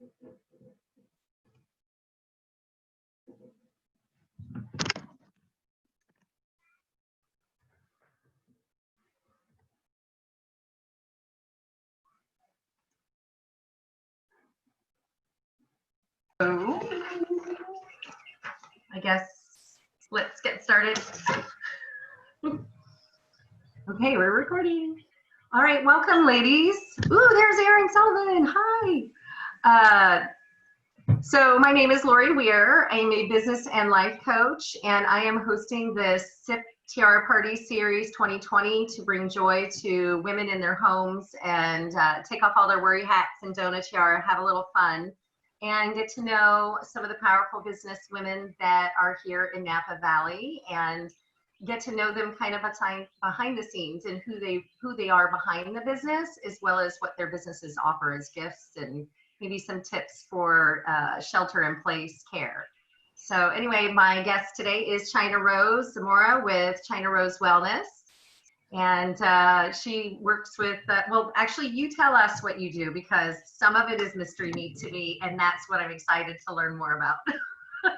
So, I guess let's get started. Okay, we're recording. All right, welcome, ladies. Ooh, there's Erin Sullivan. Hi. So my name is Lori Weir. I'm a business and life coach, and I am hosting this SIP Tiara Party Series 2020 to bring joy to women in their homes and take off all their worry hats and don a tiara, have a little fun, and get to know some of the powerful business women that are here in Napa Valley and get to know them kind of behind the scenes and who they are behind the business, as well as what their businesses offer as gifts and maybe some tips for shelter-in-place care. So anyway, my guest today is China Rose Zamora with China Rose Wellness. And she works with, well, actually you tell us what you do, because some of it is mystery meat to me, and that's what I'm excited to learn more about.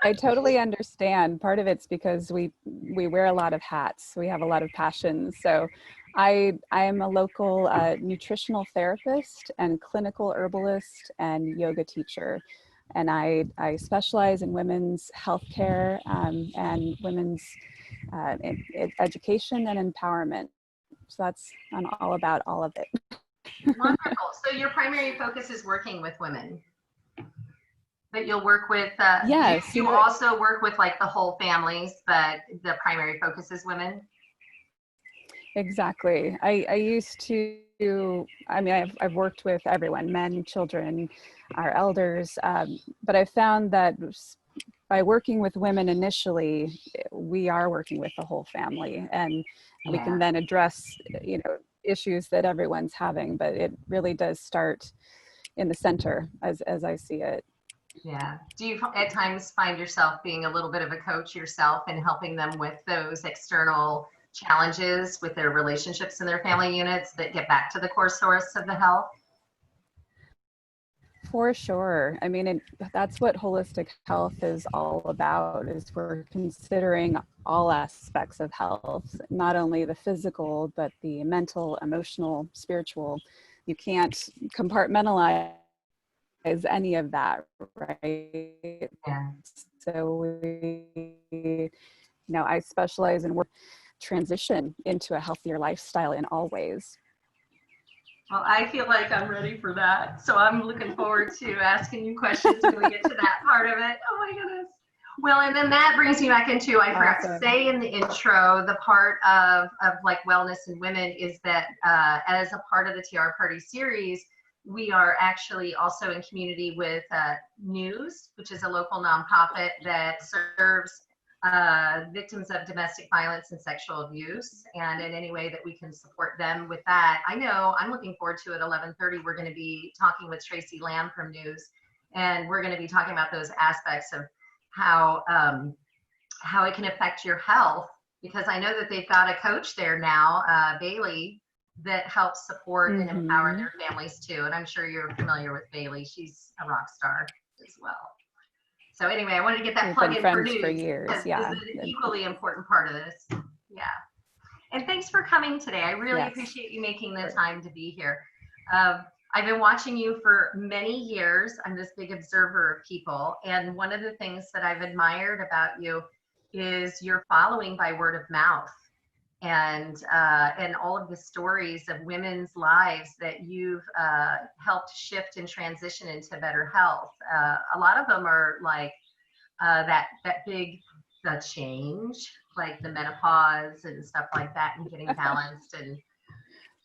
I totally understand. Part of it's because we wear a lot of hats. We have a lot of passions. So I am a local nutritional therapist and clinical herbalist and yoga teacher. And I specialize in women's healthcare and women's education and empowerment. So I'm all about all of it. Wonderful. So your primary focus is working with women, but you'll work with, yes, you also work with like the whole families, but the primary focus is women? Exactly. I used to, I mean, I've worked with everyone, men, children, our elders, but I found that by working with women initially, we are working with the whole family, and we can then address, issues that everyone's having, but it really does start in the center as I see it. Yeah. Do you at times find yourself being a little bit of a coach yourself and helping them with those external challenges with their relationships and their family units that get back to the core source of the health? For sure. I mean, that's what holistic health is all about, is we're considering all aspects of health, not only the physical, but the mental, emotional, spiritual. You can't compartmentalize any of that, right? Yeah. So I specialize in work transition into a healthier lifestyle in all ways. Well, I feel like I'm ready for that. So I'm looking forward to asking you questions when we get to that part of it. Oh my goodness. Well, and then that brings me back into, I forgot to say in the intro, the part of like wellness and women is that as a part of the Tiara Party series, we are actually also in community with News, which is a local nonprofit that serves victims of domestic violence and sexual abuse, and in any way that we can support them with that. I know I'm looking forward to at 11:30, we're going to be talking with Tracy Lamb from News, and we're going to be talking about those aspects of how it can affect your health, because I know that they've got a coach there now, Bailey, that helps support and empower their families too. And I'm sure you're familiar with Bailey. She's a rock star as well. So anyway, I wanted to get that plug in for News, for years. Yeah, this is an equally important part of this. Yeah. And thanks for coming today. I really appreciate you making the time to be here. I've been watching you for many years. I'm this big observer of people. And one of the things that I've admired about you is your following by word of mouth, and all of the stories of women's lives that you've helped shift and transition into better health. A lot of them are like that big change, like the menopause and stuff like that, and getting balanced, and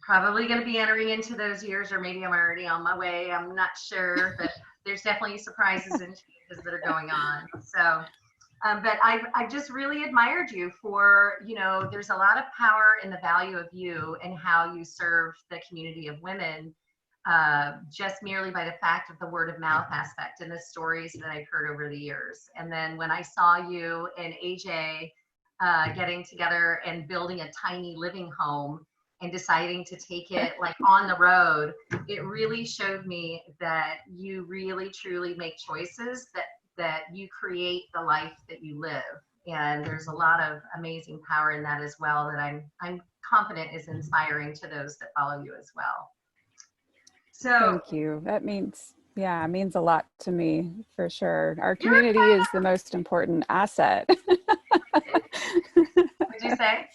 probably going to be entering into those years, or maybe I'm already on my way. I'm not sure, but there's definitely surprises and changes that are going on. So. But I've just really admired you for, there's a lot of power in the value of you and how you serve the community of women, just merely by the fact of the word of mouth aspect and the stories that I've heard over the years. And then when I saw you and AJ getting together and building a tiny living home, and deciding to take it like on the road, it really showed me that you really truly make choices that you create the life that you live. And there's a lot of amazing power in that as well that I'm confident is inspiring to those that follow you as well. So Thank you. That means, yeah, it means a lot to me for sure. Our you're, community is the most important asset. what'd you say?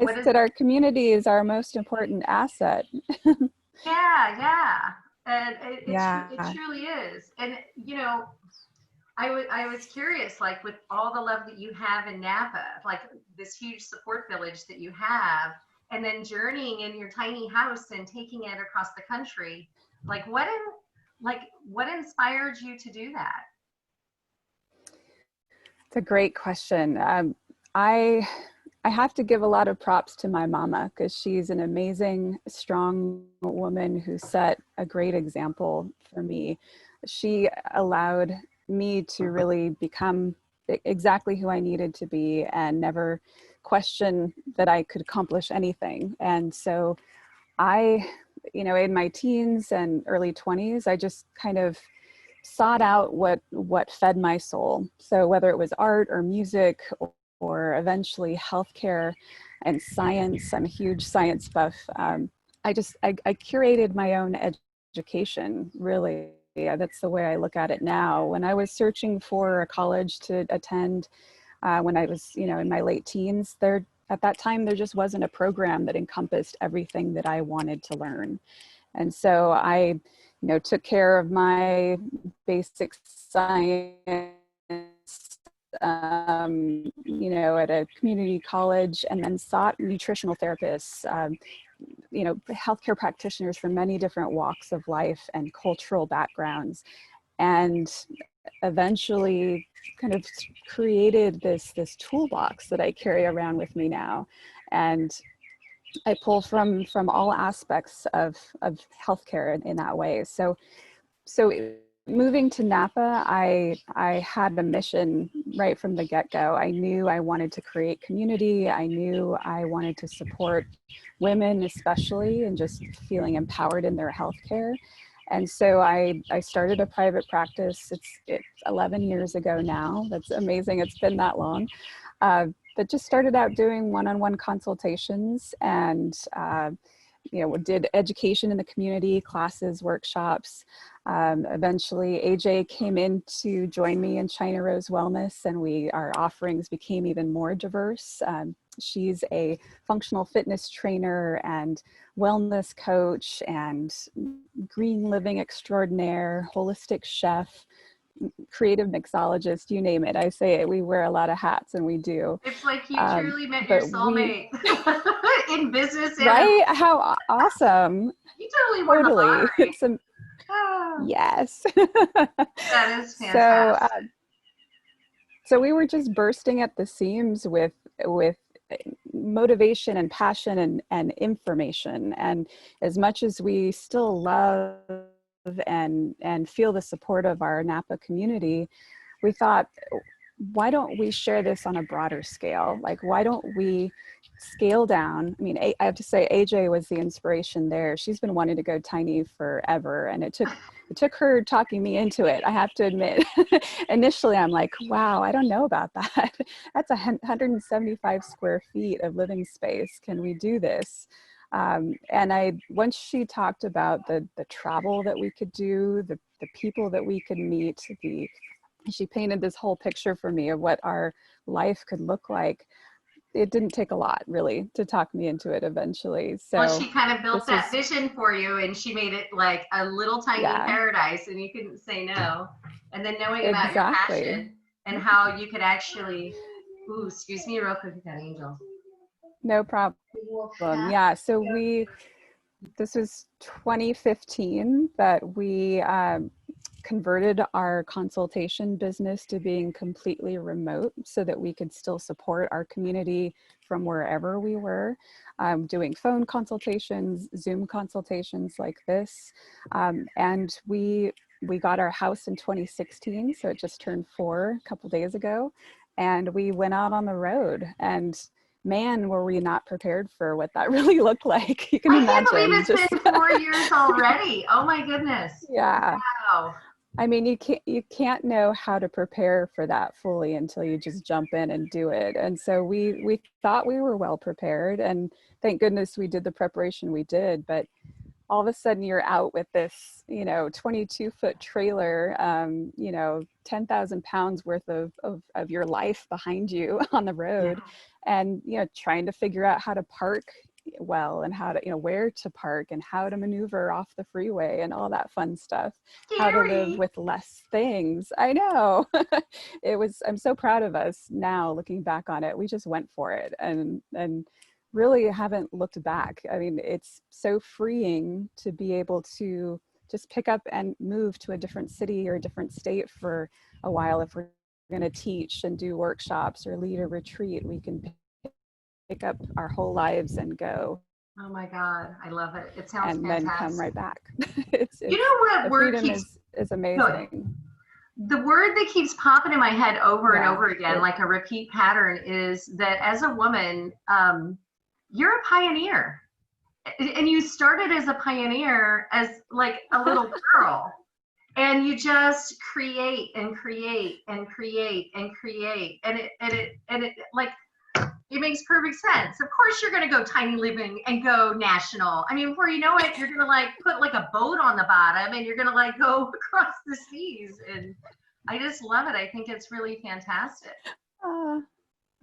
I What is said our community is our most important asset. yeah. And it Yeah. truly is. And you know, I was curious, like with all the love that you have in Napa, like this huge support village that you have, and then journeying in your tiny house and taking it across the country, like what inspired you to do that? It's a great question. I I have to give a lot of props to my mama because she's an amazing, strong woman who set a great example for me. She allowed me to really become exactly who I needed to be and never question that I could accomplish anything. And so I, in my teens and early 20s, I just kind of sought out what fed my soul. So whether it was art or music or eventually healthcare and science, I'm a huge science buff. I curated my own education, really. Yeah, that's the way I look at it now. When I was searching for a college to attend, when I was, in my late teens, at that time, there just wasn't a program that encompassed everything that I wanted to learn. And so I, took care of my basic science, at a community college, and then sought nutritional therapists, healthcare practitioners from many different walks of life and cultural backgrounds, and eventually kind of created this toolbox that I carry around with me now. And I pull from all aspects of healthcare in that way. So moving to Napa, I had a mission right from the get-go. I knew I wanted to create community. I knew I wanted to support women, especially, and just feeling empowered in their healthcare. And so I started a private practice. It's 11 years ago now. That's amazing. It's been that long. But just started out doing one-on-one consultations and did education in the community, classes, workshops. Eventually, AJ came in to join me in China Rose Wellness, and our offerings became even more diverse. She's a functional fitness trainer and wellness coach and green living extraordinaire, holistic chef, creative mixologist, you name it. I say it, we wear a lot of hats, and we do. It's like you truly met your But we, soulmate in business and in right? How awesome. you totally won the Totally. lottery. Oh, Yes. that is so, fantastic. so we were just bursting at the seams with motivation and passion and information. And as much as we still love and feel the support of our Napa community, we thought, why don't we share this on a broader scale? Like, why don't we scale down? I mean, I have to say, AJ was the inspiration there. She's been wanting to go tiny forever, and it took her talking me into it, I have to admit. Initially, I'm like, wow, I don't know about that. That's 175 square feet of living space. Can we do this? And once she talked about the travel that we could do, the people that we could meet, she painted this whole picture for me of what our life could look like. It didn't take a lot, really, to talk me into it eventually. Well, So she kind of built this that was, vision for you, and she made it like a little tiny yeah, paradise, and you couldn't say no. And then knowing about your exactly. passion and how you could actually, ooh, excuse me real quick, that angel. No problem. Yeah, so this was 2015 that we converted our consultation business to being completely remote so that we could still support our community from wherever we were, doing phone consultations, Zoom consultations like this. And we got our house in 2016, so it just turned 4 a couple days ago, and we went out on the road. And man, were we not prepared for what that really looked like. You can I can't believe imagine it's just, been 4 years already. Oh my goodness. yeah. Wow. I mean, you can't know how to prepare for that fully until you just jump in and do it. And so we thought we were well prepared, and thank goodness we did the preparation we did. But all of a sudden you're out with this, 22-foot trailer, 10,000 pounds worth of your life behind you on the Yeah. road, and, trying to figure out how to park well, and how to, where to park, and how to maneuver off the freeway and all that fun stuff, how to live Scary. with less things. I know. I'm so proud of us now looking back on it. We just went for it, and really haven't looked back. I mean, it's so freeing to be able to just pick up and move to a different city or a different state for a while. If we're going to teach and do workshops or lead a retreat, we can pick up our whole lives and go, Oh my God. I love it. It sounds and then come fantastic. right back. it's You it's know what the word freedom keeps is no, amazing. the word that keeps popping in my head over and Yeah, over again, like a repeat pattern, is that as a woman, you're a pioneer. And you started as a pioneer as like a little girl. And you just create and create and create and create. And it like it makes perfect sense. Of course you're gonna go tiny living and go national. I mean, before you know it, you're gonna like put like a boat on the bottom and you're gonna like go across the seas. And I just love it. I think it's really fantastic. uh,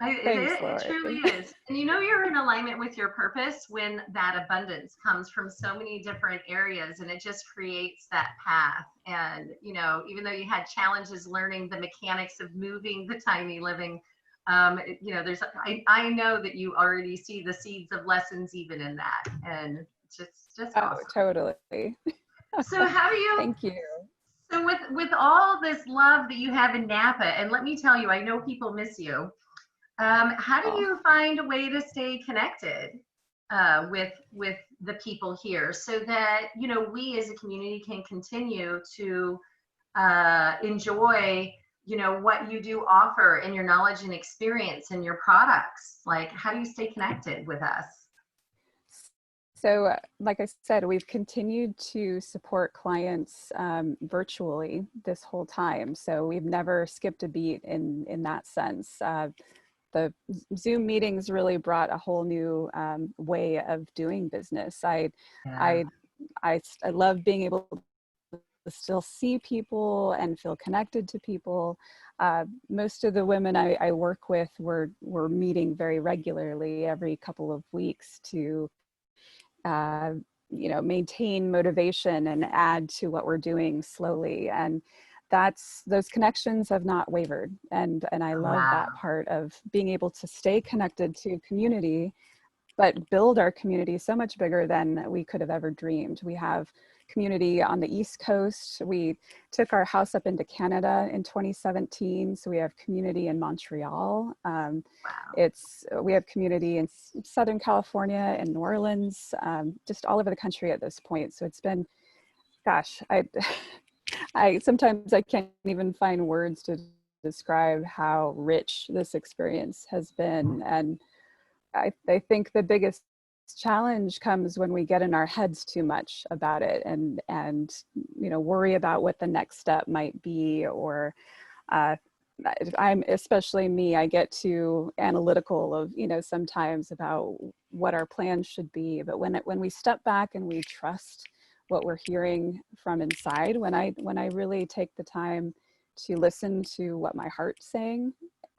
It, thanks, it, it Lori. truly is. And you're in alignment with your purpose when that abundance comes from so many different areas, and it just creates that path. And, even though you had challenges learning the mechanics of moving the tiny living, I know that you already see the seeds of lessons even in that. And it's just Oh, awesome. totally. So how do you, Thank you. so with all this love that you have in Napa, and let me tell you, I know people miss you. How do Oh. you find a way to stay connected with the people here, so that we as a community can continue to enjoy what you do offer and your knowledge and experience and your products? Like, how do you stay connected with us? So, like I said, we've continued to support clients virtually this whole time. So we've never skipped a beat in that sense. The Zoom meetings really brought a whole new way of doing business. Yeah. I, I love being able to still see people and feel connected to people. Most of the women I work with, we're meeting very regularly every couple of weeks to uh, maintain motivation and add to what we're doing slowly. And those connections have not wavered. And I love Wow. that part of being able to stay connected to community, but build our community so much bigger than we could have ever dreamed. We have community on the East Coast. We took our house up into Canada in 2017. So we have community in Montreal. Wow. We have community in Southern California and New Orleans, just all over the country at this point. So it's been, gosh, I sometimes I can't even find words to describe how rich this experience has been. And I think the biggest challenge comes when we get in our heads too much about it, and worry about what the next step might be, or uh, I'm, especially me, I get too analytical of, sometimes about what our plans should be. But when we step back and we trust what we're hearing from inside, when I really take the time to listen to what my heart's saying,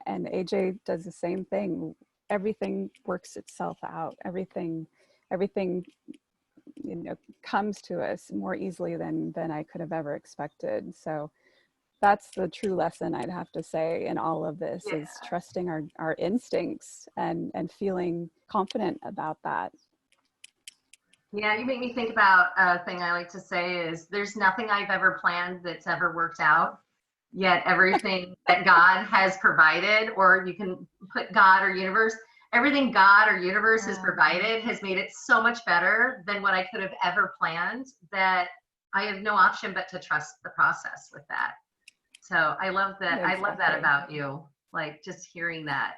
and AJ does the same thing, everything works itself out. Everything comes to us more easily than I could have ever expected. So that's the true lesson, I'd have to say, in all of this, Yeah. is trusting our instincts and feeling confident about that. Yeah, you make me think about a thing I like to say is there's nothing I've ever planned that's ever worked out. Yet everything that God has provided, or you can put God or universe, everything God or universe has provided has made it so much better than what I could have ever planned, that I have no option but to trust the process with that. So I love that. I love that Exactly. about you. Like just hearing that,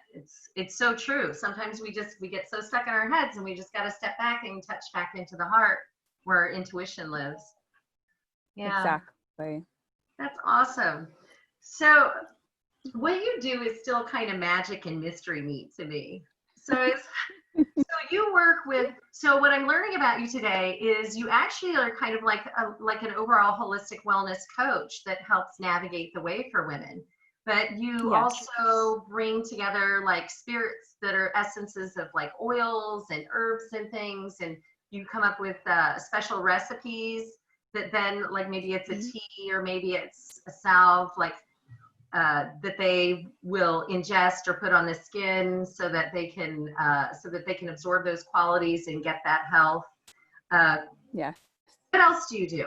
it's so true. Sometimes we get so stuck in our heads, and we just got to step back and touch back into the heart where intuition lives. Yeah, Exactly. that's awesome. So what you do is still kind of magic and mystery meat to me. So you work with, so what I'm learning about you today is you actually are kind of like an overall holistic wellness coach that helps navigate the way for women. But you Yes. also bring together like spirits that are essences of like oils and herbs and things, and you come up with special recipes that then like maybe it's a Mhm. tea or maybe it's a salve, like that they will ingest or put on the skin so that they can absorb those qualities and get that health. Uh, Yeah. what else do you do?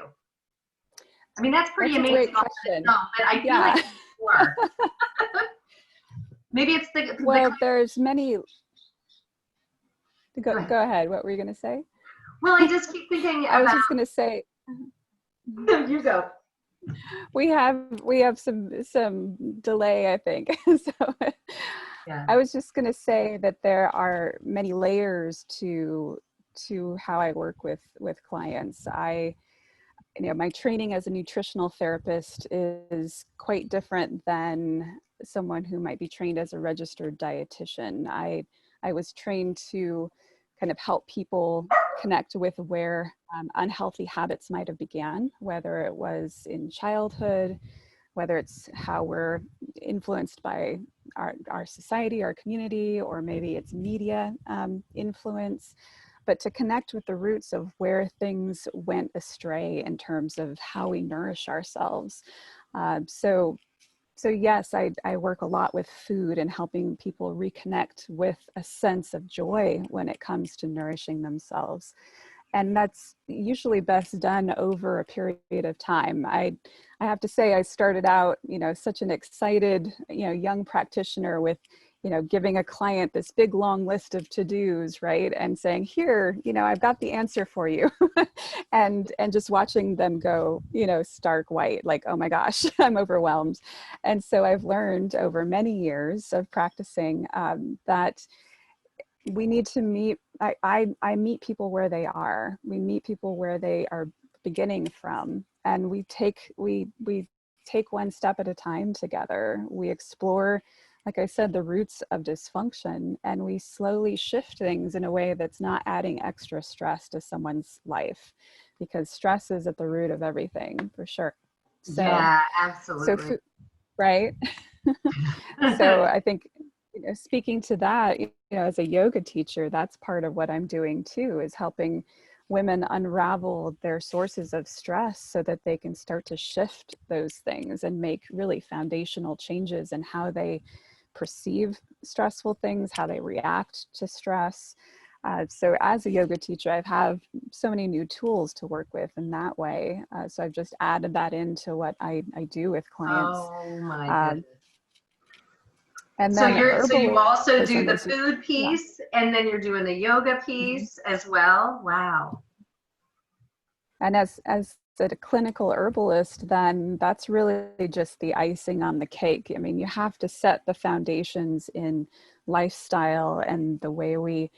I mean, that's pretty That's a great amazing all on its question. own, but I feel like Yeah. there's more. Maybe it's Well, there's many. go ahead. Go ahead. What were you going to say? Well, I just keep thinking I was about just going to say you go. we have some delay, I think. So Yeah. I was just going to say that there are many layers to how I work with clients. My training as a nutritional therapist is quite different than someone who might be trained as a registered dietitian. I was trained to kind of help people connect with where unhealthy habits might have began, whether it was in childhood, whether it's how we're influenced by our society, our community, or maybe it's media influence, but to connect with the roots of where things went astray in terms of how we nourish ourselves. So yes, I work a lot with food and helping people reconnect with a sense of joy when it comes to nourishing themselves. And that's usually best done over a period of time. I have to say, I started out, such an excited, young practitioner with, giving a client this big long list of to-dos, right? And saying, here, I've got the answer for you. and just watching them go, stark white, like, oh my gosh, I'm overwhelmed. And so I've learned over many years of practicing that we need to meet, I meet people where they are. We meet people where they are beginning from, and we take one step at a time together. We explore, like I said, the roots of dysfunction, and we slowly shift things in a way that's not adding extra stress to someone's life, because stress is at the root of everything, for sure. So Yeah, so absolutely. right. So I think, speaking to that, as a yoga teacher, that's part of what I'm doing too, is helping women unravel their sources of stress so that they can start to shift those things and make really foundational changes in how they perceive stressful things, how they react to stress. So as a yoga teacher, I have so many new tools to work with in that way. So I've just added that into what I do with clients. Oh my Um, goodness. and So then you also do herbalism the is, food yeah. piece, and then you're doing the yoga Mhm. piece as well. Wow. And as a clinical herbalist, then that's really just the icing on the cake. I mean, you have to set the foundations in lifestyle and the way we,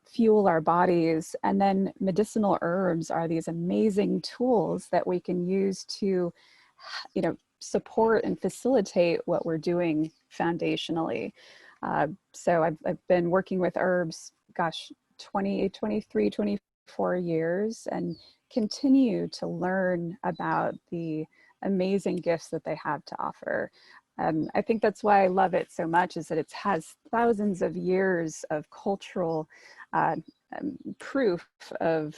fuel our bodies. And then medicinal herbs are these amazing tools that we can use to, support and facilitate what we're doing foundationally. So I've been working with herbs, gosh, 20, 23, 24 years, and continue to learn about the amazing gifts that they have to offer. I think that's why I love it so much, is that it has thousands of years of cultural uh, proof of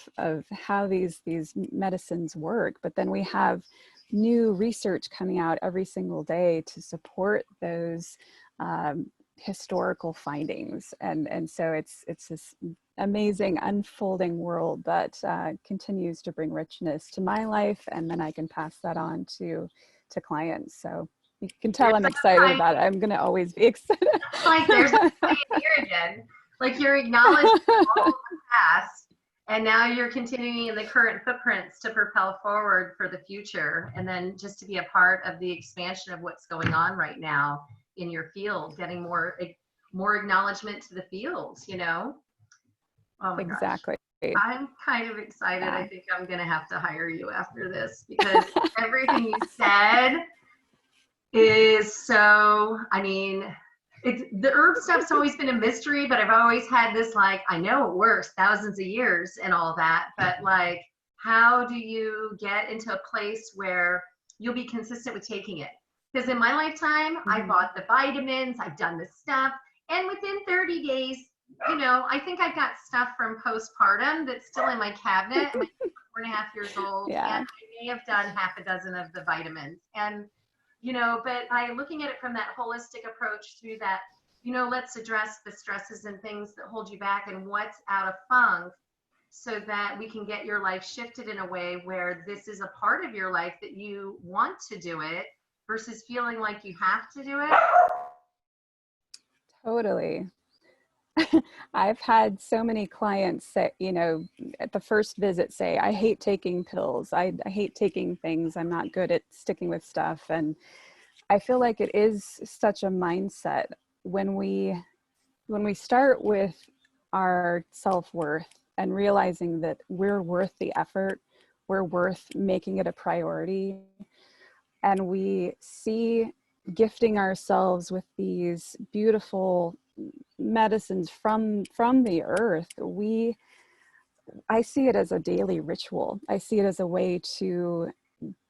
how these medicines work. But then we have new research coming out every single day to support those historical findings, and so it's this amazing unfolding world that continues to bring richness to my life, and then I can pass that on to clients. So you can There's tell I'm like excited a about it. I'm going to always be excited. like there's a pioneer again. Like you're acknowledging all of the past, and now you're continuing in the current footprints to propel forward for the future, and then just to be a part of the expansion of what's going on right now in your field, getting more acknowledgement to the field, you know? Oh my gosh. Exactly. I'm kind of excited. Yeah. I think I'm going to have to hire you after this because everything you said is so, I mean, the herb stuff's always been a mystery, but I've always had this like, I know it works thousands of years and all that, but like, how do you get into a place where you'll be consistent with taking it? Because in my lifetime, I bought the vitamins, I've done this stuff, and within 30 days, you know, I think I've got stuff from postpartum that's still in my cabinet. I'm like 4.5 years old, Yeah. and I may have done half a dozen of the vitamins. And you know, but by looking at it from that holistic approach through that, you know, let's address the stresses and things that hold you back and what's out of funk so that we can get your life shifted in a way where this is a part of your life that you want to do it versus feeling like you have to do it. Totally. I've had so many clients say, you know, at the first visit say, I hate taking pills. I hate taking things. I'm not good at sticking with stuff. And I feel like it is such a mindset when we start with our self-worth and realizing that we're worth the effort, we're worth making it a priority, and we see gifting ourselves with these beautiful medicines from the earth, I see it as a daily ritual. I see it as a way to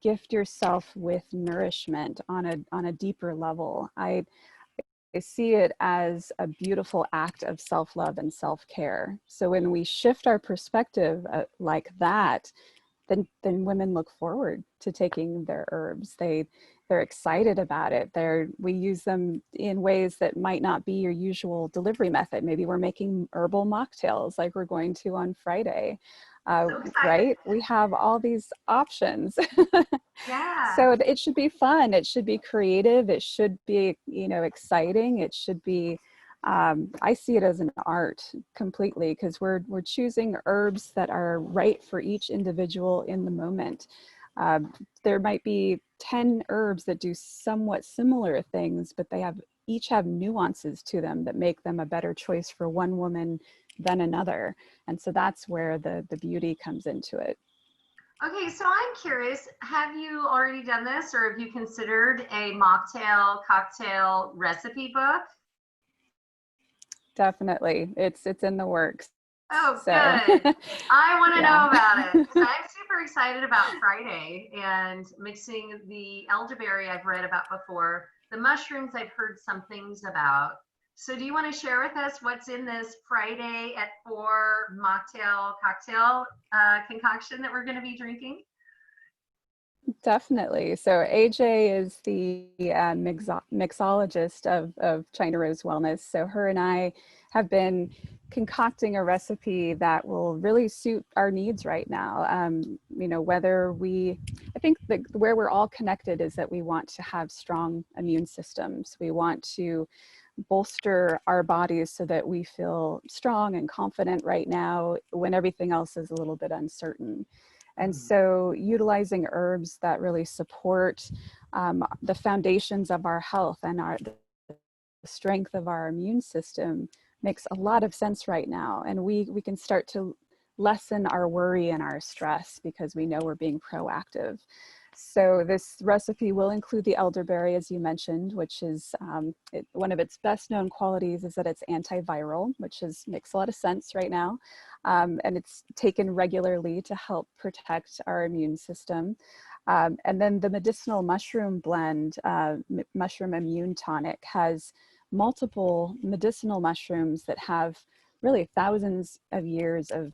gift yourself with nourishment on a deeper level. I see it as a beautiful act of self-love and self-care. So when we shift our perspective like that, then women look forward to taking their herbs. They're excited about it. We use them in ways that might not be your usual delivery method. Maybe we're making herbal mocktails like we're going to on Friday. Right? We have all these options. Yeah. So it should be fun. It should be creative. It should be, you know, exciting. It should be, I see it as an art completely because we're choosing herbs that are right for each individual in the moment. There might be 10 herbs that do somewhat similar things, but they each have nuances to them that make them a better choice for one woman than another. And so that's where the beauty comes into it. Okay, so I'm curious, have you already done this or have you considered a mocktail cocktail recipe book? Definitely. It's in the works. Oh, So good. I want to yeah. know about it. 'Cause I'm super excited about Friday and mixing the elderberry I've read about before. The mushrooms I've heard some things about. So do you want to share with us what's in this Friday at 4 mocktail cocktail concoction that we're going to be drinking? Definitely. So AJ is the mixologist of China Rose Wellness. So her and I have been concocting a recipe that will really suit our needs right now. You know, I think where we're all connected is that we want to have strong immune systems. We want to bolster our bodies so that we feel strong and confident right now when everything else is a little bit uncertain. And so utilizing herbs that really support the foundations of our health and the strength of our immune system makes a lot of sense right now. And we can start to lessen our worry and our stress because we know we're being proactive. So this recipe will include the elderberry, as you mentioned, which is one of its best known qualities is that it's antiviral, which makes a lot of sense right now. And it's taken regularly to help protect our immune system. And then the medicinal mushroom blend, mushroom immune tonic, has multiple medicinal mushrooms that have really thousands of years of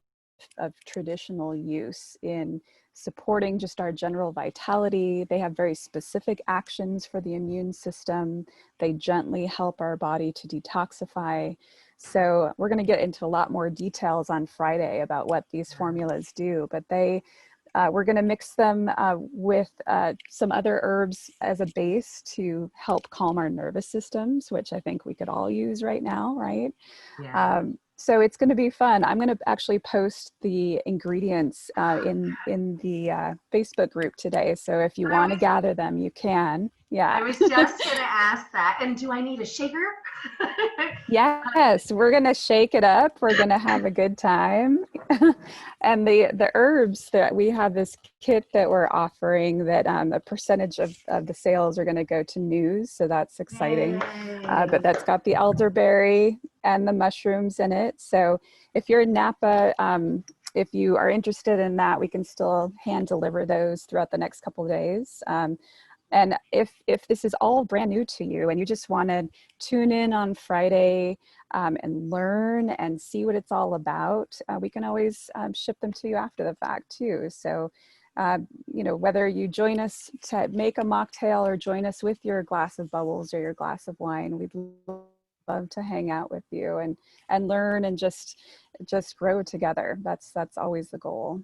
traditional use in supporting just our general vitality. They have very specific actions for the immune system. They gently help our body to detoxify. So we're going to get into a lot more details on Friday about what these formulas do, but we're going to mix them with some other herbs as a base to help calm our nervous systems, which I think we could all use right now, right? Yeah. So it's going to be fun. I'm going to actually post the ingredients in the Facebook group today. So if you want to gather them, you can. Yeah. I was just going to ask that. And do I need a shaker? Yes, we're gonna shake it up. We're gonna have a good time. And the herbs that we have, this kit that we're offering, that a percentage of the sales are gonna go to news, so that's exciting. But Yay. that's got the elderberry and the mushrooms in it. So if you're in Napa, if you are interested in that, we can still hand deliver those throughout the next couple of days. And if this is all brand new to you and you just want to tune in on Friday and learn and see what it's all about, we can always ship them to you after the fact too. So, you know, whether you join us to make a mocktail or join us with your glass of bubbles or your glass of wine, we'd love to hang out with you and learn and just grow together. That's always the goal.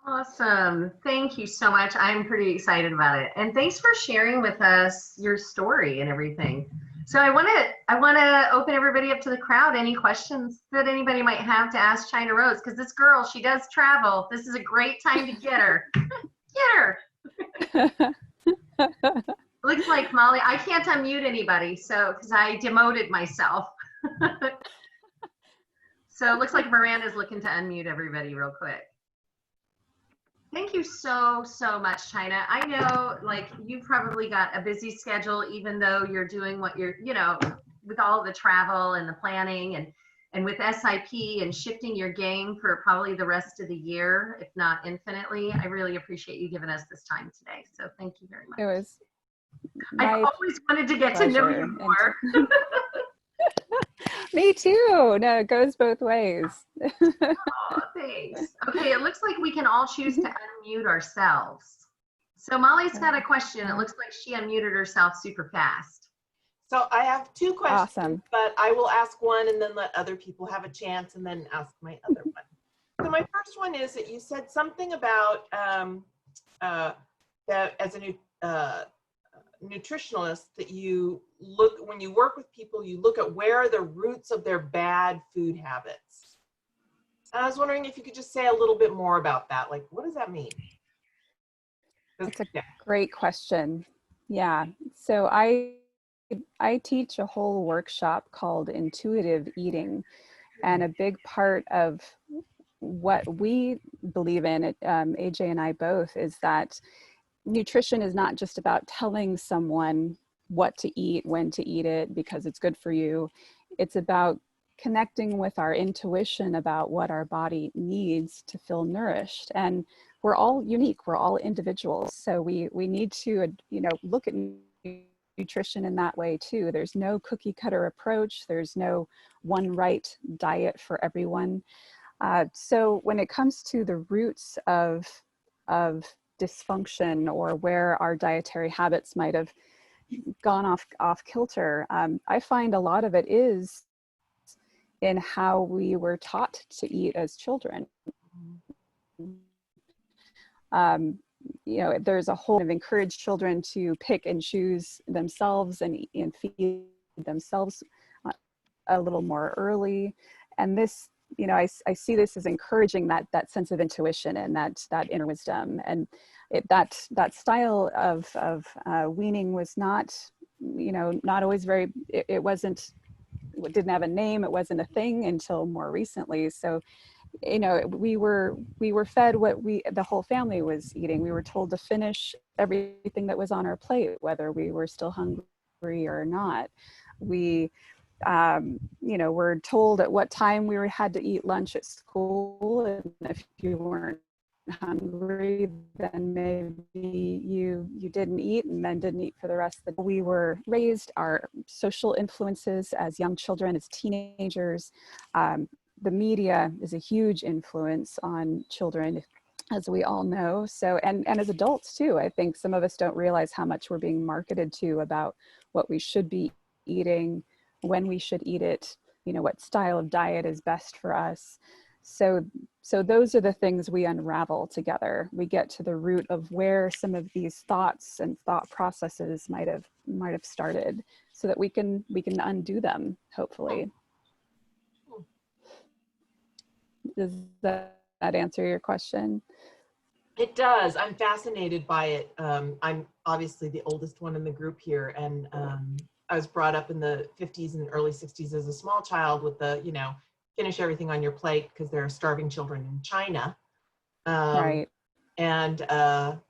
Awesome. Thank you so much. I'm pretty excited about it. And thanks for sharing with us your story and everything. So I want to open everybody up to the crowd. Any questions that anybody might have to ask China Rose? Because this girl, she does travel. This is a great time to get her. Get her. Looks like Molly, I can't unmute anybody, so because I demoted myself. So it looks like Miranda's looking to unmute everybody real quick. Thank you so much, China. I know, like, you've probably got a busy schedule, even though you're doing what you're, you know, with all the travel and the planning and with SIP and shifting your game for probably the rest of the year, if not infinitely. I really appreciate you giving us this time today. So thank you very much. It was I've my always wanted to get to know you more. Me too. No, it goes both ways. Oh, thanks. Okay, it looks like we can all choose to unmute ourselves. So Molly's got a question. It looks like she unmuted herself super fast. So I have two questions, Awesome. but I will ask one and then let other people have a chance and then ask my other one. So my first one is that you said something about that as a nutritionalist, that you look, when you work with people, you look at where are the roots of their bad food habits. And I was wondering if you could just say a little bit more about that. Like, what does that mean? That's a great question. Yeah. So I teach a whole workshop called intuitive eating. And a big part of what we believe in, AJ and I both, is that nutrition is not just about telling someone what to eat, when to eat it, because it's good for you. It's about connecting with our intuition about what our body needs to feel nourished. And we're all unique, we're all individuals. So we need to, you know, look at nutrition in that way too. There's no cookie cutter approach. There's no one right diet for everyone. So when it comes to the roots of dysfunction, or where our dietary habits might have gone off kilter, I find a lot of it is in how we were taught to eat as children. You know, there's a whole of encourage children to pick and choose themselves and feed themselves a little more early. And this, you know, I see this as encouraging that sense of intuition and that inner wisdom. And that style of weaning was not, you know, not always very, it didn't have a name. It wasn't a thing until more recently. So, you know, we were fed what the whole family was eating. We were told to finish everything that was on our plate, whether we were still hungry or not. We, you know, were told at what time we had to eat lunch at school, and if you weren't hungry, then maybe you didn't eat and then didn't eat for the rest of the day. We were raised, our social influences as young children, as teenagers. The media is a huge influence on children, as we all know. So, and as adults too, I think some of us don't realize how much we're being marketed to about what we should be eating, when we should eat it, you know, what style of diet is best for us. So those are the things we unravel together. We get to the root of where some of these thoughts and thought processes might have started, so that we can undo them, hopefully. Does that answer your question? It does. I'm fascinated by it. I'm obviously the oldest one in the group here, and I was brought up in the 50s and early 60s as a small child with the, finish everything on your plate because there are starving children in China. Right. And, or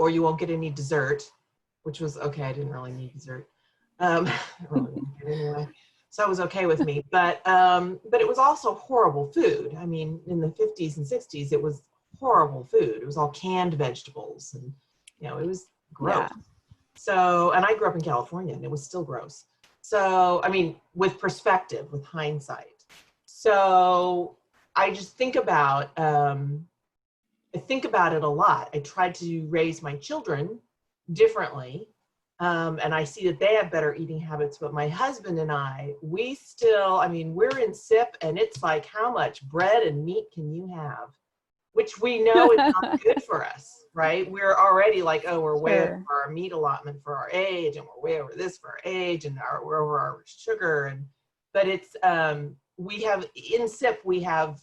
you won't get any dessert, which was okay. I didn't really need dessert. I really didn't get anyway. So it was okay with me, but it was also horrible food. I mean, in the 50s and 60s, it was horrible food. It was all canned vegetables, and it was gross. Yeah. So, and I grew up in California, and it was still gross. So, I mean, with perspective, with hindsight. So, I just think about it a lot. I tried to raise my children differently. And I see that they have better eating habits, but my husband and I, we're in SIP, and it's like, how much bread and meat can you have? Which we know is not good for us, right? We're already like, oh, we're way over our meat allotment for our age, and we're way over this for our age, and we're over our sugar. But it's, in SIP, we have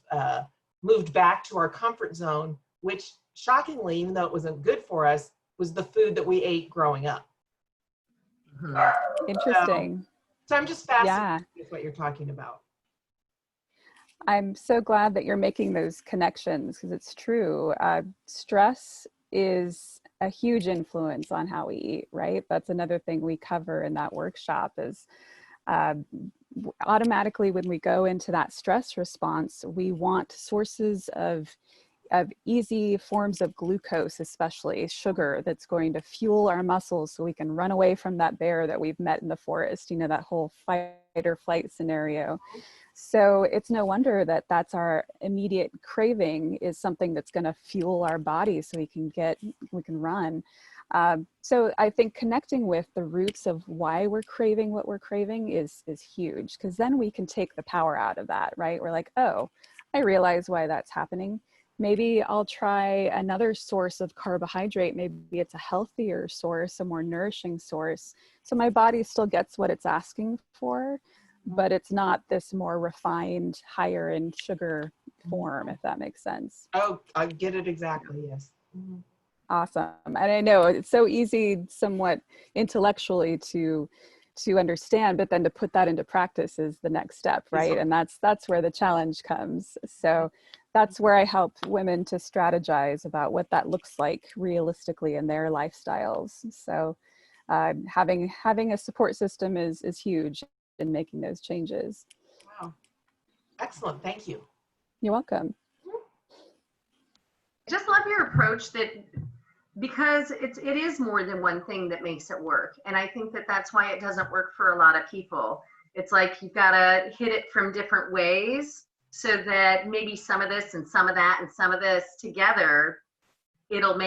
moved back to our comfort zone, which shockingly, even though it wasn't good for us, was the food that we ate growing up. Interesting. So I'm just fascinated with what you're talking about. I'm so glad that you're making those connections, because it's true. Stress is a huge influence on how we eat, right? That's another thing we cover in that workshop is automatically when we go into that stress response, we want sources of easy forms of glucose, especially sugar, that's going to fuel our muscles so we can run away from that bear that we've met in the forest, that whole fight or flight scenario. So it's no wonder that that's our immediate craving, is something that's going to fuel our body so we can run. So I think connecting with the roots of why we're craving what we're craving is huge, because then we can take the power out of that, right? We're like, oh, I realize why that's happening. Maybe I'll try another source of carbohydrate. Maybe it's a healthier source, a more nourishing source. So my body still gets what it's asking for, but it's not this more refined, higher in sugar form, if that makes sense. Oh, I get it exactly, yes. Awesome. And I know it's so easy somewhat intellectually to understand, but then to put that into practice is the next step, right? And that's where the challenge comes. So that's where I help women to strategize about what that looks like realistically in their lifestyles. So having a support system is huge in making those changes. Wow. Excellent. Thank you. You're welcome. I just love your approach, that because it is more than one thing that makes it work. And I think that that's why it doesn't work for a lot of people. It's like you've got to hit it from different ways, so that maybe some of this and some of that and some of this together, it'll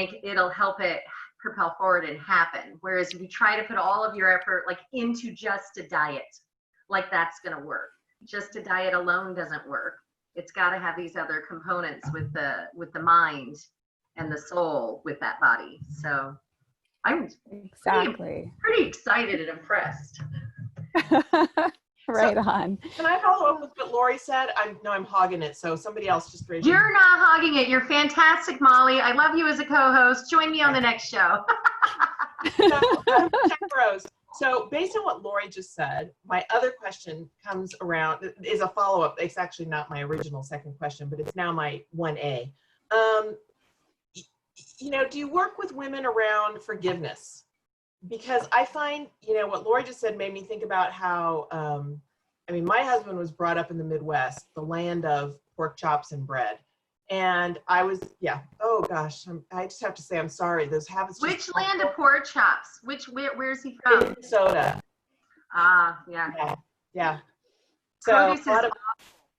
help it propel forward and happen. Whereas if you try to put all of your effort like into just a diet, like that's going to work. Just a diet alone doesn't work. It's got to have these other components with the mind and the soul with that body. So I'm pretty excited and impressed. Right on. Can I follow up with what Lori said? I'm hogging it, so somebody else just raise your hand. You're not hogging it. You're fantastic, Molly. I love you as a co-host. Join me on the next show. So based on what Lori just said, my other question comes around, is a follow-up. It's actually not my original second question, but it's now my 1A. Do you work with women around forgiveness? Because I find, what Lori just said made me think about how, my husband was brought up in the Midwest, the land of pork chops and bread. And I was, oh gosh, I just have to say, I'm sorry. Those habits. Which land of pork chops? Where's he from? Minnesota. Yeah. Yeah. So produce is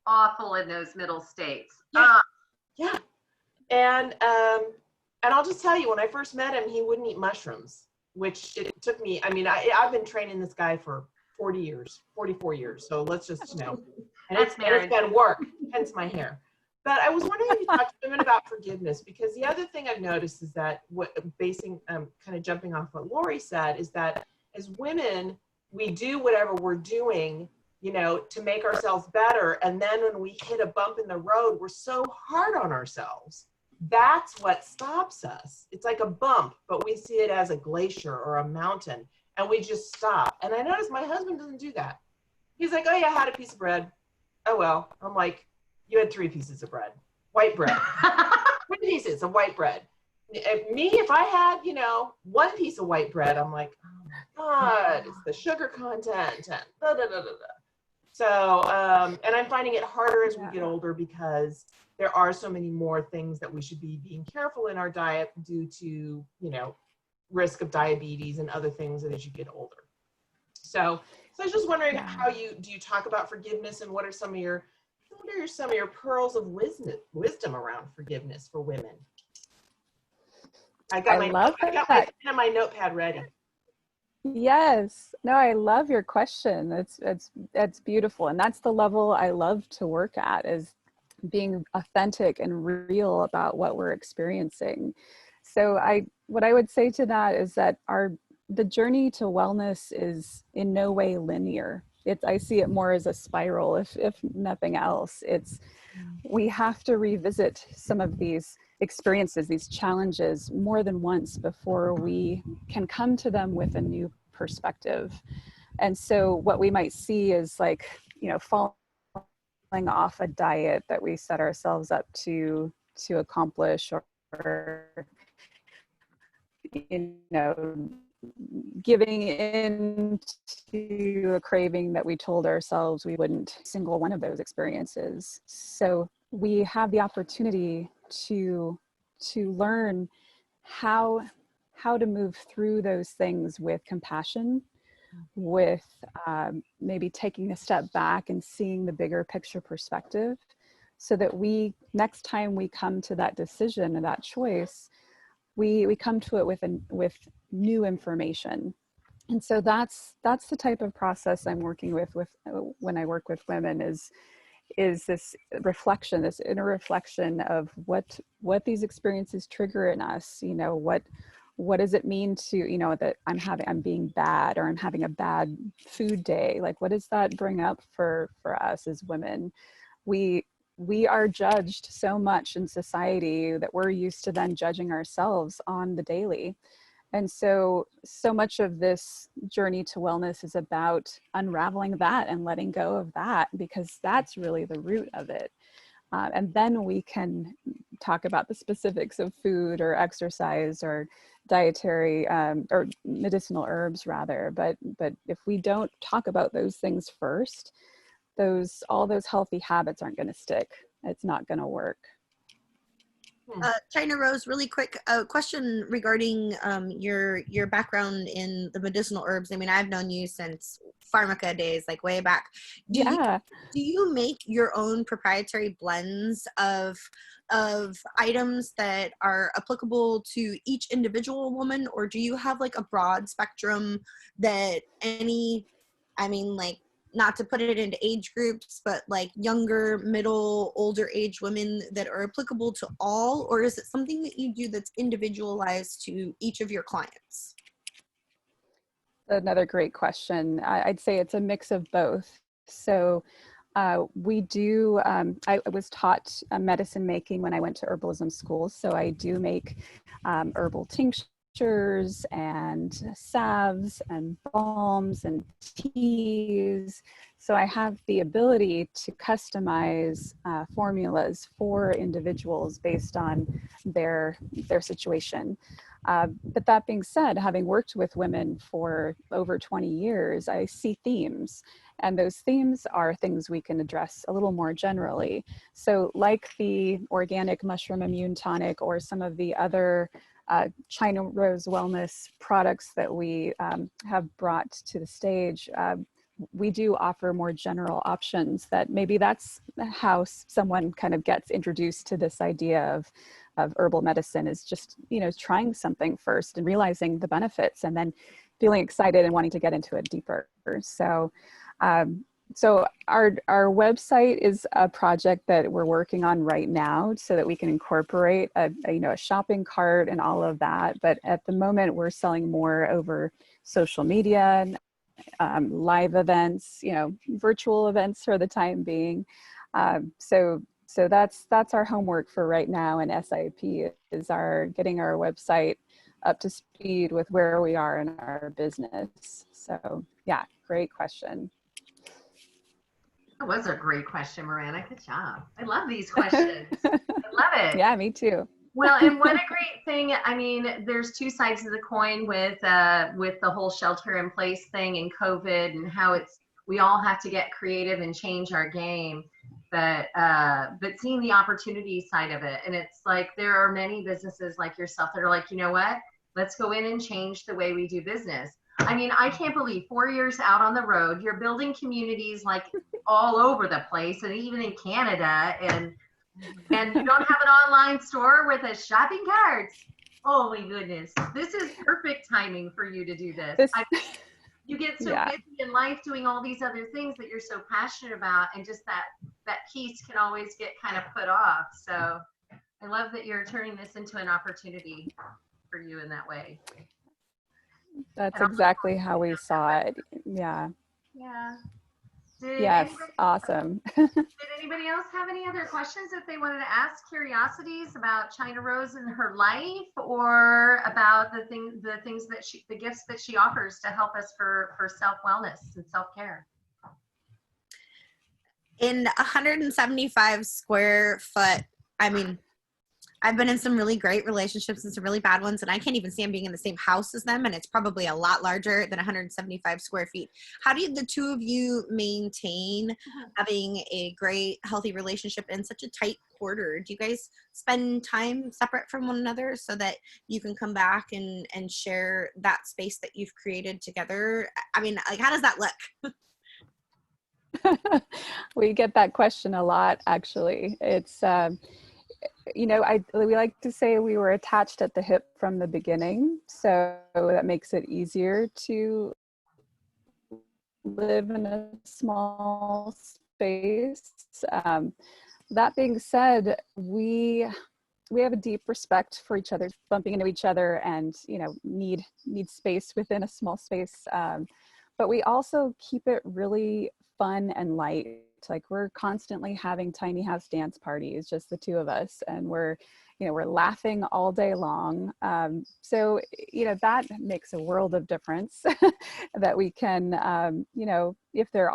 awful in those middle states. Yeah. And I'll just tell you, when I first met him, he wouldn't eat mushrooms, which it took me, I've been training this guy for 44 years. So let's just, and it's been work, hence my hair. But I was wondering if you talked to women about forgiveness, because the other thing I've noticed is that kind of jumping off what Lori said, is that as women, we do whatever we're doing, to make ourselves better. And then when we hit a bump in the road, we're so hard on ourselves. That's what stops us. It's like a bump, but we see it as a glacier or a mountain, and we just stop. And I noticed my husband doesn't do that. He's like, oh yeah, I had a piece of bread. Oh well. I'm like, you had 3 pieces of bread, white bread, 3 pieces of white bread. Me, if I had, 1 piece of white bread, I'm like, oh my God, it's the sugar content. And da, da, da, da, da. So, and I'm finding it harder as we get older because there are so many more things that we should be being careful in our diet due to, risk of diabetes and other things as you get older. So I was just wondering how do you talk about forgiveness, and what are some of your pearls of wisdom around forgiveness for women? I got my notepad ready. Yes. No, I love your question. It's beautiful. And that's the level I love to work at, is being authentic and real about what we're experiencing. So what I would say to that is that the journey to wellness is in no way linear. I see it more as a spiral, if nothing else. We have to revisit some of these experiences, these challenges, more than once before we can come to them with a new perspective. And so what we might see is falling off a diet that we set ourselves up to accomplish, or giving in to a craving that we told ourselves we wouldn't. Single one of those experiences. So we have the opportunity to learn how to move through those things with compassion, with maybe taking a step back and seeing the bigger picture perspective, so that next time we come to that decision or that choice, we come to it with new information. And so that's the type of process I'm working with when I work with women, is this reflection, this inner reflection of what these experiences trigger in us. What does it mean to, that I'm being bad, or I'm having a bad food day? Like, what does that bring up for us as women? We are judged so much in society that we're used to then judging ourselves on the daily. And so much of this journey to wellness is about unraveling that and letting go of that, because that's really the root of it. And then we can talk about the specifics of food or exercise or dietary or medicinal herbs rather. But if we don't talk about those things first, all those healthy habits aren't going to stick. It's not going to work. China Rose, really quick question regarding your background in the medicinal herbs. I mean, I've known you since Pharmaca days, like way back. Do you make your own proprietary blends of items that are applicable to each individual woman, or do you have like a broad spectrum that not to put it into age groups, but like younger, middle, older age women that are applicable to all? Or is it something that you do that's individualized to each of your clients? Another great question. I'd say it's a mix of both. So we do, I was taught medicine making when I went to herbalism school. So I do make herbal tinctures and salves and balms and teas. So I have the ability to customize formulas for individuals based on their situation. But that being said, having worked with women for over 20 years, I see themes, and those themes are things we can address a little more generally. So like the organic mushroom immune tonic, or some of the other China Rose wellness products that we have brought to the stage, we do offer more general options that maybe that's how someone kind of gets introduced to this idea of herbal medicine, is just, trying something first and realizing the benefits, and then feeling excited and wanting to get into it deeper. So our website is a project that we're working on right now, so that we can incorporate a shopping cart and all of that. But at the moment, we're selling more over social media, live events, virtual events for the time being. So So that's our homework for right now in SIP, is getting our website up to speed with where we are in our business. So yeah, great question. That was a great question, Miranda. Good job. I love these questions. I love it. Yeah, me too. Well, and what a great thing. I mean, there's two sides of the coin with the whole shelter in place thing and COVID, and how we all have to get creative and change our game. But seeing the opportunity side of it, and it's like there are many businesses like yourself that are like, you know what? Let's go in and change the way we do business. I mean, I can't believe 4 years out on the road, you're building communities like all over the place, and even in Canada, and you don't have an online store with a shopping cart. Oh my goodness. This is perfect timing for you to do this. You get so busy in life doing all these other things that you're so passionate about, and just that piece can always get kind of put off. So I love that you're turning this into an opportunity for you in that way. That's exactly how we saw it. Yeah. Yeah. Yes, awesome. Did anybody else have any other questions that they wanted to ask, curiosities about China Rose and her life, or about the gifts that she offers to help us for self-wellness and self-care? In 175 square foot, I mean, I've been in some really great relationships and some really bad ones, and I can't even stand being in the same house as them, and it's probably a lot larger than 175 square feet. How do the two of you maintain having a great, healthy relationship in such a tight quarter? Do you guys spend time separate from one another so that you can come back and share that space that you've created together? I mean, like, how does that look? We get that question a lot, actually. It's, you know, we like to say we were attached at the hip from the beginning, so that makes it easier to live in a small space. That being said, we have a deep respect for each other, bumping into each other, and you know, need space within a small space. But we also keep it really fun and light. Like, we're constantly having tiny house dance parties, just the two of us, and we're laughing all day long. So, you know, that makes a world of difference that we can, you know, if there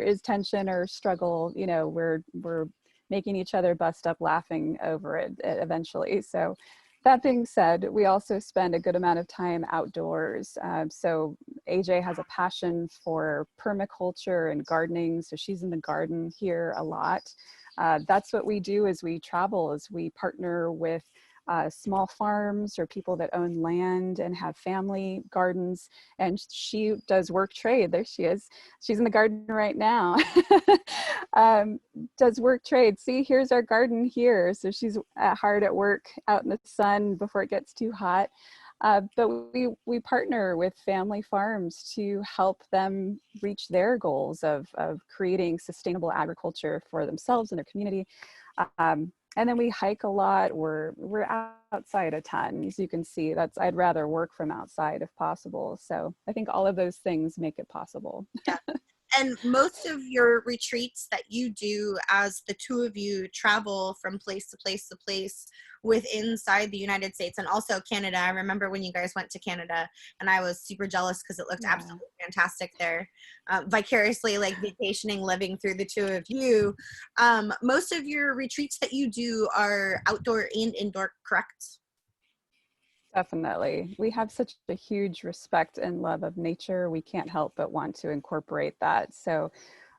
is tension or struggle, you know, we're making each other bust up laughing over it eventually. So that being said, we also spend a good amount of time outdoors. So AJ has a passion for permaculture and gardening, so she's in the garden here a lot. That's what we do as we travel, is we partner with small farms or people that own land and have family gardens, and she does work trade. There she is. She's in the garden right now. Does work trade. See, here's our garden here. So she's hard at work out in the sun before it gets too hot. But we partner with family farms to help them reach their goals of creating sustainable agriculture for themselves and their community. And then we hike a lot. We're outside a ton, as you can see. I'd rather work from outside if possible. So I think all of those things make it possible. Yeah. And most of your retreats that you do, as the two of you travel from place to place to place inside the United States and also Canada. I remember when you guys went to Canada, and I was super jealous because it looked absolutely fantastic there. Vicariously, like, vacationing, living through the two of you. Most of your retreats that you do are outdoor and indoor, correct? Definitely. We have such a huge respect and love of nature. We can't help but want to incorporate that. So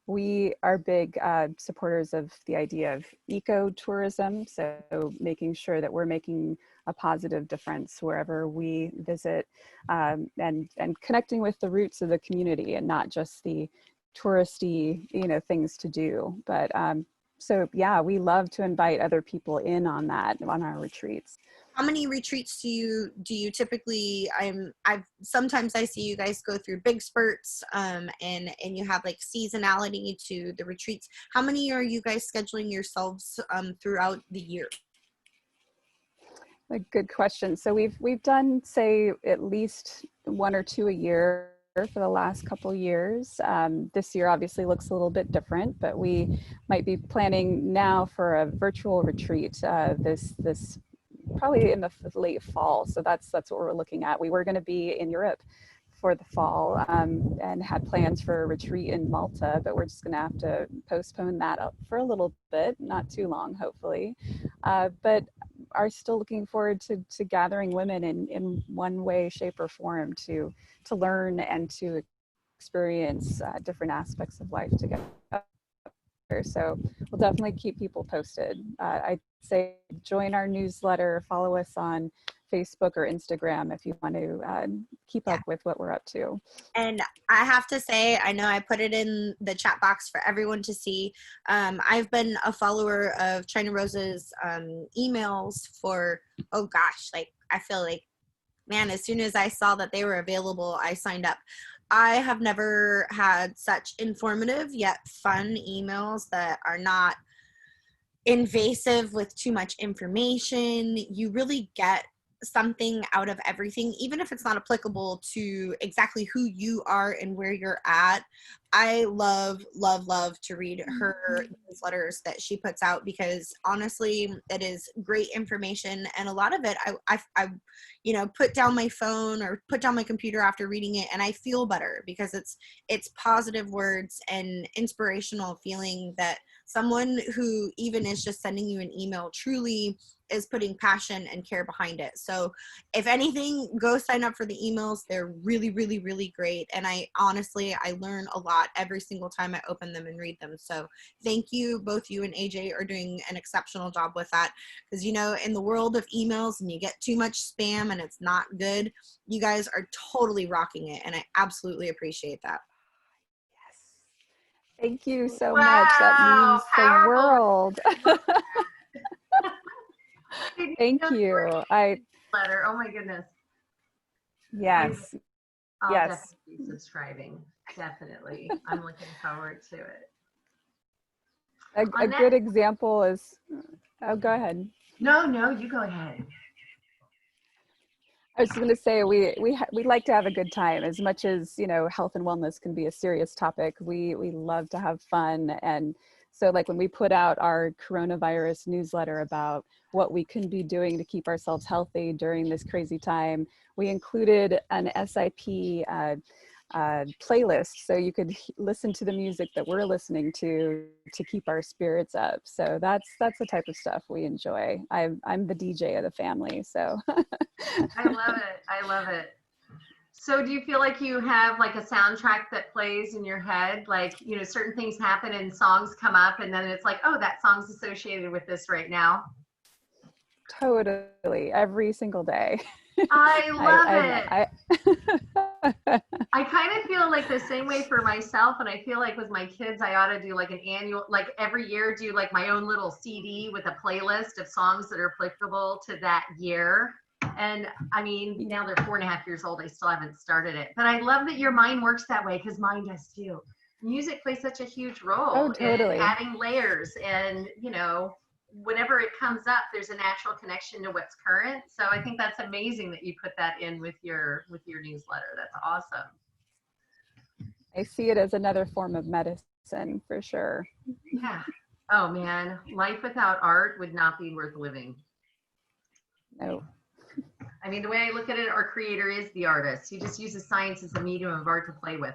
we are big supporters of the idea of ecotourism. So making sure that we're making a positive difference wherever we visit, and connecting with the roots of the community and not just the touristy, you know, things to do. But so yeah, we love to invite other people in on that, on our retreats. How many retreats do you typically? Sometimes I see you guys go through big spurts, and you have like seasonality to the retreats. How many are you guys scheduling yourselves throughout the year? A good question. So we've done, say, at least 1 or 2 a year. for the last couple years. This year obviously looks a little bit different, but we might be planning now for a virtual retreat this probably in the late fall. So that's what we're looking at. We were going to be in Europe for the fall and had plans for a retreat in Malta, but we're just going to have to postpone that up for a little bit, not too long, hopefully. But are still looking forward to gathering women in one way, shape, or form to learn and to experience different aspects of life together. So we'll definitely keep people posted. I'd say join our newsletter, follow us on Facebook or Instagram if you want to keep up with what we're up to. And I have to say, I know I put it in the chat box for everyone to see. I've been a follower of China Rose's emails for, oh gosh, like I feel like, man, as soon as I saw that they were available, I signed up. I have never had such informative yet fun emails that are not invasive with too much information. You really get something out of everything, even if it's not applicable to exactly who you are and where you're at. I love to read her newsletters that she puts out, because honestly, it is great information. And a lot of it, I put down my phone or put down my computer after reading it, and I feel better because it's positive words and inspirational feeling that someone who even is just sending you an email truly is putting passion and care behind it. So if anything, go sign up for the emails. They're really, really, really great. And I learn a lot every single time I open them and read them. So thank you. Both you and AJ are doing an exceptional job with that. Because, in the world of emails and you get too much spam and it's not good, you guys are totally rocking it. And I absolutely appreciate that. Thank you so much. That means powerful. the world. Thank you. Letter. Oh my goodness. Yes. I'll yes. definitely be subscribing. Definitely. I'm looking forward to it. A good example is, oh, go ahead. No, you go ahead. I was going to say we like to have a good time. As much as health and wellness can be a serious topic, we love to have fun. And so like when we put out our coronavirus newsletter about what we can be doing to keep ourselves healthy during this crazy time, we included an SIP playlist, so you could listen to the music that we're listening to keep our spirits up. So that's the type of stuff we enjoy. I'm the DJ of the family, so. I love it. So do you feel like you have like a soundtrack that plays in your head? Like, certain things happen and songs come up and then it's like, oh, that song's associated with this right now. Totally. Every single day. I love it. I kind of feel like the same way for myself. And I feel like with my kids, I ought to do like an annual, like every year, do like my own little CD with a playlist of songs that are applicable to that year. And I mean, now they're 4.5 years old. I still haven't started it, but I love that your mind works that way, because mine does too. Music plays such a huge role in adding layers, and whenever it comes up, there's a natural connection to what's current. So I think that's amazing that you put that in with your newsletter. That's awesome. I see it as another form of medicine for sure. Yeah. Oh man, life without art would not be worth living. No. I mean, the way I look at it, our creator is the artist. He just uses science as a medium of art to play with.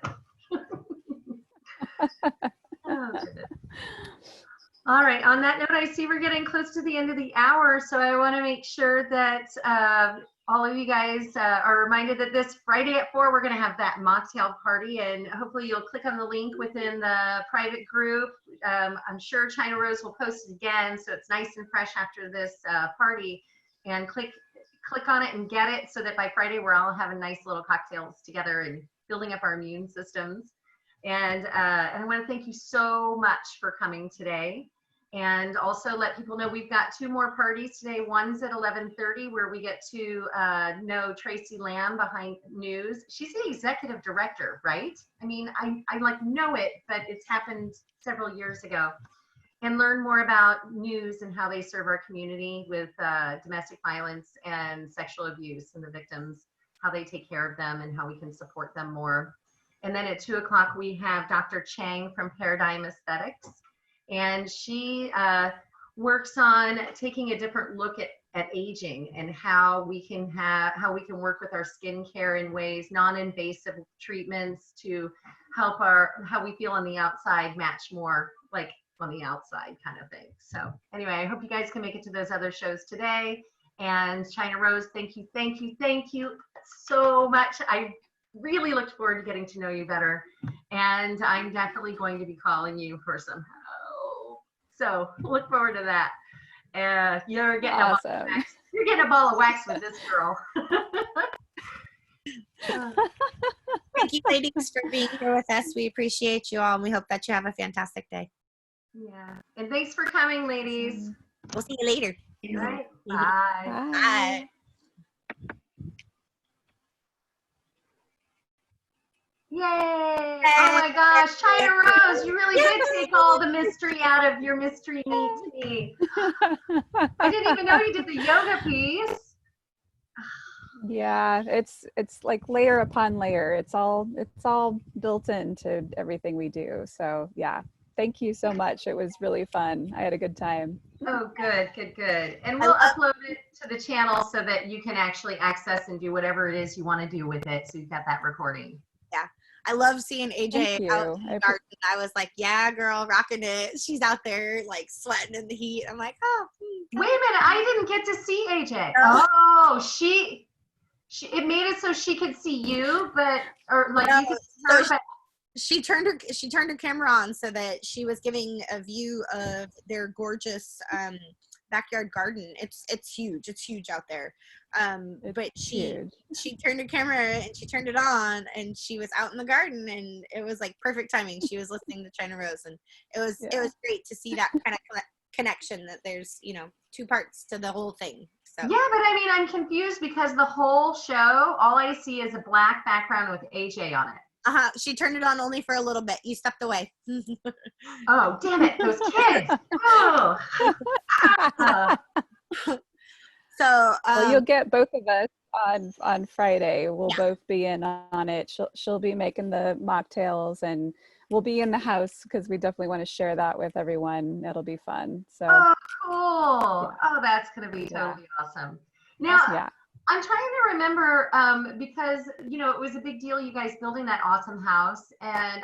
Oh, goodness. All right. On that note, I see we're getting close to the end of the hour, so I want to make sure that all of you guys are reminded that this Friday at 4, we're going to have that mocktail party, and hopefully you'll click on the link within the private group. I'm sure China Rose will post it again, so it's nice and fresh after this party, and click on it and get it, so that by Friday we're all having nice little cocktails together and building up our immune systems. And I want to thank you so much for coming today. And also let people know we've got 2 more parties today. One's at 11:30, where we get to know Tracy Lamb behind news. She's the executive director, right? I mean, I like know it, but it's happened several years ago. And learn more about news and how they serve our community with domestic violence and sexual abuse and the victims, how they take care of them and how we can support them more. And then at 2 o'clock, we have Dr. Chang from Paradigm Aesthetics. And she works on taking a different look at aging and how we can work with our skincare in ways, non-invasive treatments to help how we feel on the outside match more like on the outside kind of thing. So anyway, I hope you guys can make it to those other shows today. And China Rose, thank you so much. I really looked forward to getting to know you better. And I'm definitely going to be calling you for some help. So look forward to that. You're getting awesome. You're getting a ball of wax with this girl. Thank you, ladies, for being here with us. We appreciate you all, and we hope that you have a fantastic day. Yeah. And thanks for coming, ladies. We'll see you later. All right. Bye. Bye. Yay! Oh my gosh, China Rose, you really did take all the mystery out of your mystery meat to me. I didn't even know you did the yoga piece. Yeah, it's like layer upon layer. It's all built into everything we do. So yeah, thank you so much. It was really fun. I had a good time. Oh, good. And we'll upload it to the channel so that you can actually access and do whatever it is you want to do with it. So you've got that recording. Yeah. I love seeing AJ out in the garden. I was like, yeah, girl, rocking it. She's out there like sweating in the heat. I'm like, oh. Wait a minute. I didn't get to see AJ. No. Oh, she it made it so she could see you, you could see her, but she turned her camera on so that she was giving a view of their gorgeous backyard garden. It's huge. It's huge out there. But she turned her camera and she turned it on and she was out in the garden and it was like perfect timing. She was listening to China Rose and it was great to see that kind of connection, that there's, two parts to the whole thing. So. Yeah, but I mean, I'm confused because the whole show, all I see is a black background with AJ on it. She turned it on only for a little bit. You stepped away. Oh, damn it. Those kids. Oh. So well, you'll get both of us on Friday. We'll both be in on it. She'll be making the mocktails and we'll be in the house because we definitely want to share that with everyone. It'll be fun. So oh, cool. Yeah. Oh, that's gonna be totally awesome. Now I'm trying to remember because it was a big deal, you guys building that awesome house, and